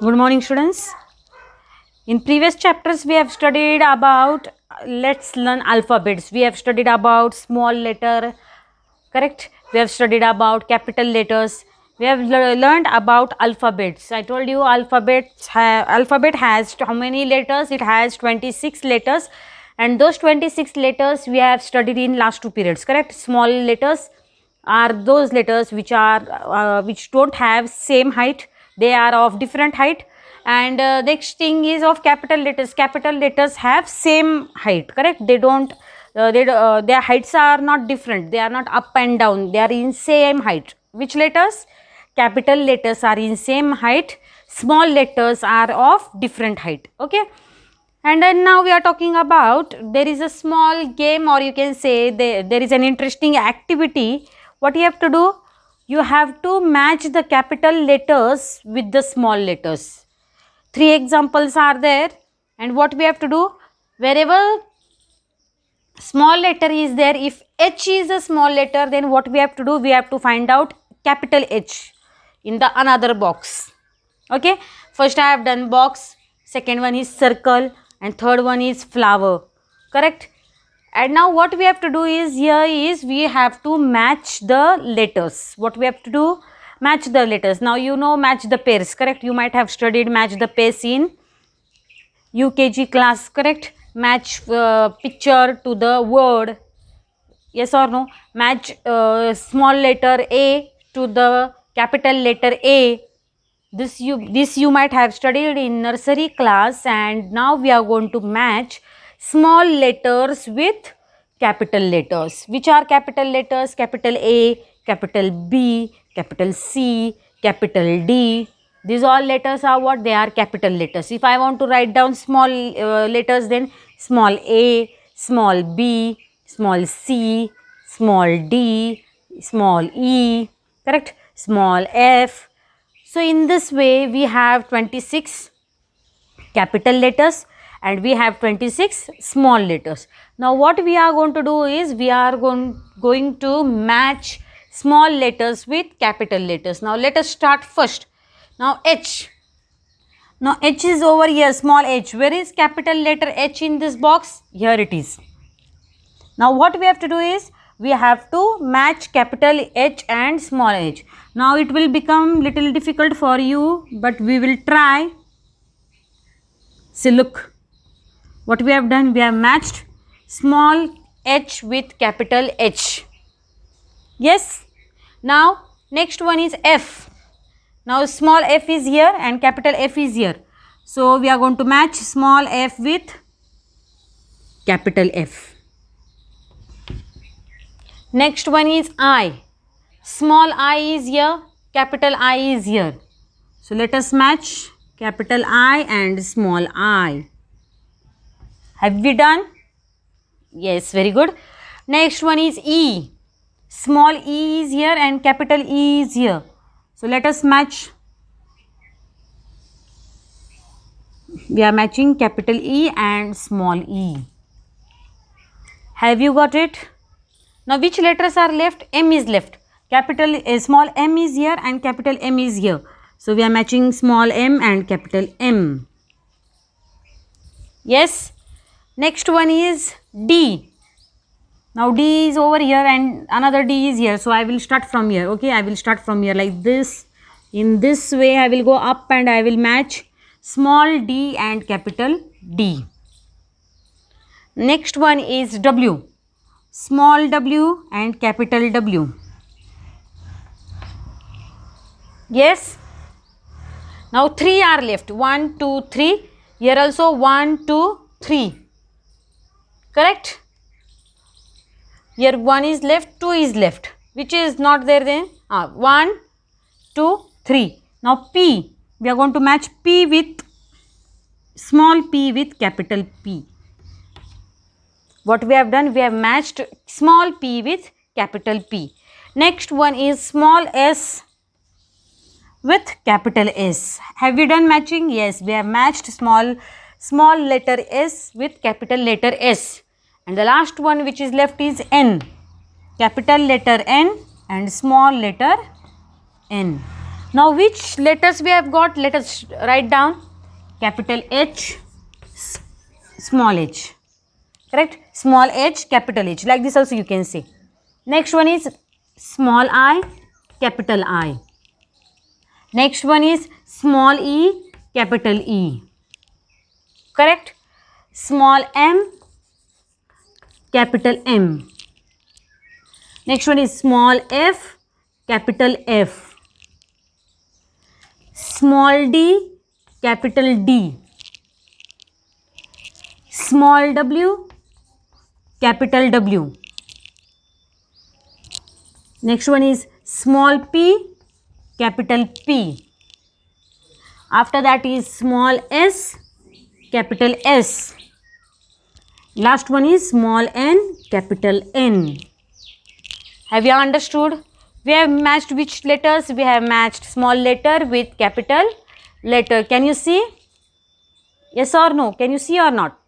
Good morning, students. In previous chapters we have studied about, let's learn alphabets. We have studied about small letter, correct? We have studied about capital letters. We have learned about alphabets. I told you alphabet has how many letters? It has 26 letters, and those 26 letters we have studied in last two periods, correct? Small letters are those letters which don't have same height. They are of different height. And next thing is of capital letters. Capital letters have same height, correct? They don't their heights are not different. They are not up and down. They are in same height. Which letters? Capital letters are in same height. Small letters are of different height. Okay. And then now we are talking about, there is a small game, or you can say there is an interesting activity. What you have to do? You have to match the capital letters with the small letters. Three examples are there, and what we have to do? Wherever small letter is there, if H is a small letter, then what we have to do? We have to find out capital H in the another box. Okay, first I have done box, second one is circle, and third one is flower, correct? And now what we have to do is, here is we have to match the letters. What we have to do? Match the letters. Now you know match the pairs, correct? You might have studied match the pairs in UKG class, correct? Match picture to the word, yes or no? Match small letter A to the capital letter A. This you might have studied in nursery class, and now we are going to match small letters with capital letters. Which are capital letters? Capital A, capital B, capital C, capital D. These all letters are what? They are capital letters. If I want to write down small letters, then small a, small b, small c, small d, small e, correct? Small f. So in this way we have 26 capital letters and we have 26 small letters. Now what we are going to do is, we are going to match small letters with capital letters. Now let us start first. Now H. Now H is over here, small h. Where is capital letter H in this box? Here it is. Now what we have to do is, we have to match capital H and small h. Now it will become little difficult for you, but we will try. See, look what we have done. We have matched small h with capital H. Yes. Now next one is F. Now small f is here and capital F is here. So we are going to match small f with capital F. Next one is I. Small I is here, capital I is here. So let us match capital I and small I. Have we done? Yes, very good. Next one is E. Small e is here and capital E is here. So let us match. We are matching capital E and small e. Have you got it? Now which letters are left? M is left. Capital small m is here and capital M is here. So we are matching small m and capital M. Yes. Next one is D. Now D is over here and another D is here. So I will start from here. Okay, I will start from here like this. In this way I will go up and I will match small d and capital D. Next one is W. Small w and capital W. Yes. Now 3 are left. 1, 2, 3. Here also 1, 2, 3. Correct? Here 1 is left, 2 is left. Which is not there then? 1, 2, 3. Now P. We are going to match P with small p with capital P. What we have done? We have matched small p with capital P. Next one is small s with capital S. Have we done matching? Yes, we have matched small letter s with capital letter S. And the last one which is left is N. Capital letter N and small letter N. Now which letters we have got? Let us write down. Capital H, small h. Correct? Small h, capital H. Like this also you can say. Next one is small I, capital I. Next one is small e, capital E. Correct? Small m, capital M. Next one is small f, capital F. Small d, capital D. Small w, capital W. Next one is small p, capital P. After that is small s, capital S. Last one is small n, capital N. Have you understood? We have matched which letters? We have matched small letter with capital letter. Can you see? Yes or no? Can you see or not?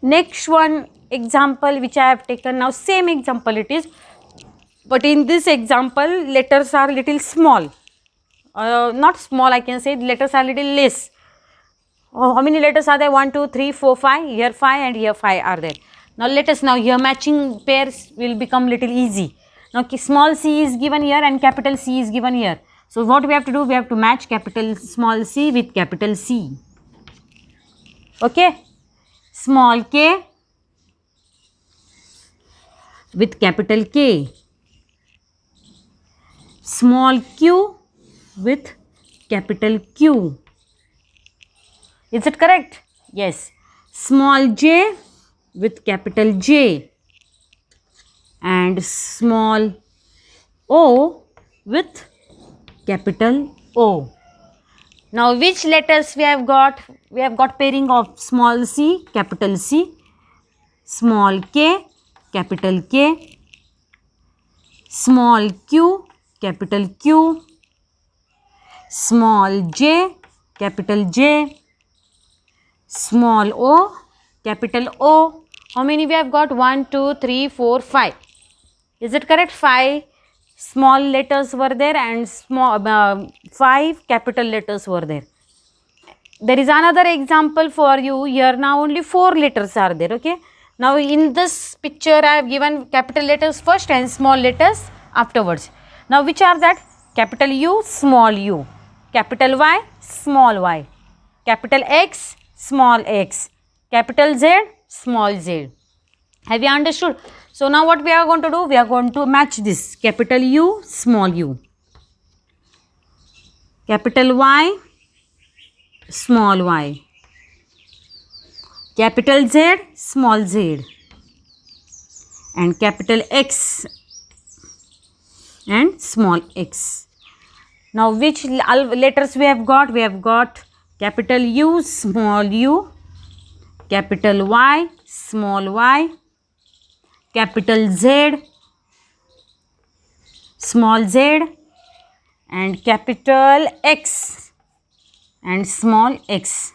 Next one example which I have taken now, same example it is, but in this example letters are little small. Not small, I can say letters are little less. How many letters are there? 1, 2, 3, 4, 5. Here 5 and here 5 are there. Now let us, now here matching pairs will become little easy. Now small c is given here and capital C is given here. So what we have to do? We have to match capital small c with capital C. Okay. Small k with capital K. Small q with capital Q. Is it correct? Yes. Small j with capital J. And small o with capital O. Now which letters we have got? We have got pairing of small c, capital C, small k, capital K, small q, capital Q, small j, capital J, small o, capital O. How many we have got? 1, 2, 3, 4, 5. Is it correct? 5 small letters were there and 5 capital letters were there. There is another example for you. Here now only 4 letters are there. Okay. Now in this picture I have given capital letters first and small letters afterwards. Now which are that? Capital U, small u. Capital Y, small y. Capital X, small x. Capital Z, small z. Have you understood? So now what we are going to do? We are going to match this. Capital U, small u. Capital Y, small y. Capital Z, small z. And capital X and small x. Now which letters we have got? We have got capital U, small u. Capital Y, small y. Capital Z, small z, and capital X and small x.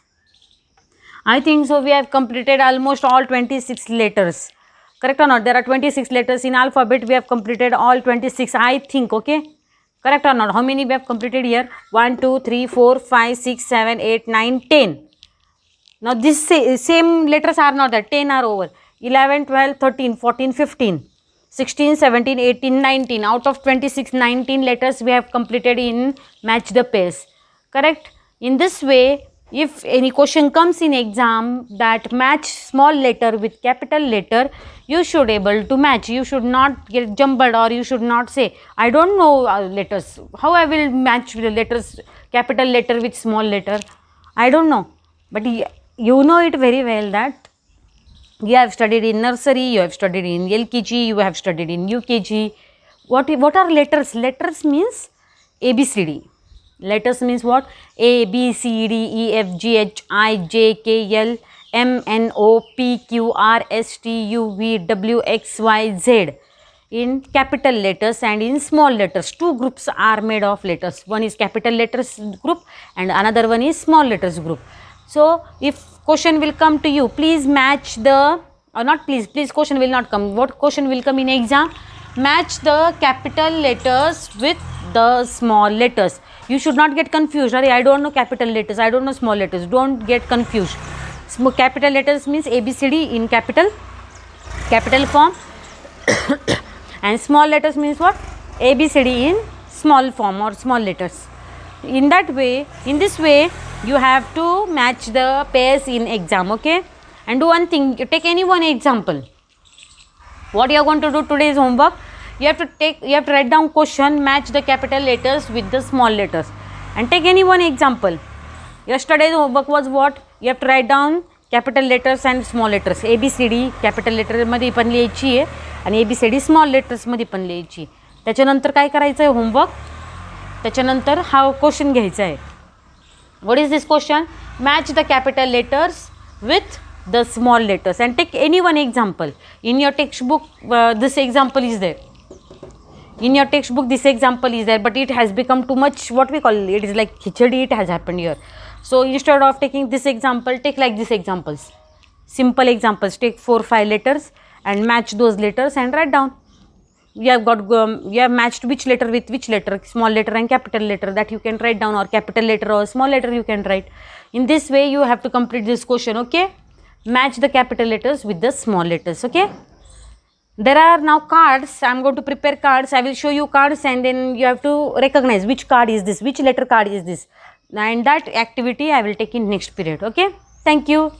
I think so we have completed almost all 26 letters. Correct or not? There are 26 letters in alphabet. We have completed all 26, I think. Okay. Correct or not? How many we have completed here? 1, 2, 3, 4, 5, 6, 7, 8, 9, 10. Now this same letters are not there. 10 are over. 11, 12, 13, 14, 15, 16, 17, 18, 19. Out of 26, 19 letters we have completed in match the pairs. Correct? In this way, if any question comes in exam that match small letter with capital letter, you should able to match. You should not get jumbled, or you should not say, I don't know letters. How I will match the letters, capital letter with small letter? I don't know. But you know it very well that you have studied in nursery, you have studied in LKG, you have studied in UKG. What are letters? Letters means ABCD. Letters means what? A, B, C, D, E, F, G, H, I, J, K, L, M, N, O, P, Q, R, S, T, U, V, W, X, Y, Z. In capital letters and in small letters. Two groups are made of letters. One is capital letters group and another one is small letters group. So, if question will come to you, please match the, or not please question will not come. What question will come in exam? match the capital letters with the small letters. You should not get confused. I don't know capital letters, I don't know small letters. Don't get confused. Capital letters means ABCD in capital form and small letters means what? ABCD in small form or small letters. In this way you have to match the pairs in exam. Okay, and do one thing, you take any one example. What you are going to do today's homework, you have to write down question, match the capital letters with the small letters, and take any one example. Yesterday's homework was what? You have to write down capital letters and small letters. ABCD capital letter मध्ये पण लिहायची आहे आणि ABCD small letters मध्ये पण लिहायची. त्याच्यानंतर काय करायचं आहे होमवर्क, त्याच्यानंतर हा क्वेश्चन घ्यायचा आहे. What is this question? Match the capital letters with the small letters and take any one example. In your textbook this example is there. In your textbook this example is there, but it has become too much, what we call it is like khichdi, it has happened here. So instead of taking this example, take like this examples, simple examples. Take 4-5 letters and match those letters and write down. You have got you have matched which letter with which letter, small letter and capital letter, that you can write down, or capital letter or small letter you can write. In this way you have to complete this question. Okay, match the capital letters with the small letters. Okay, there are now cards. I am going to prepare cards. I will show you cards and then you have to recognize which card is this, which letter card is this, and that activity I will take in next period. Okay, thank you.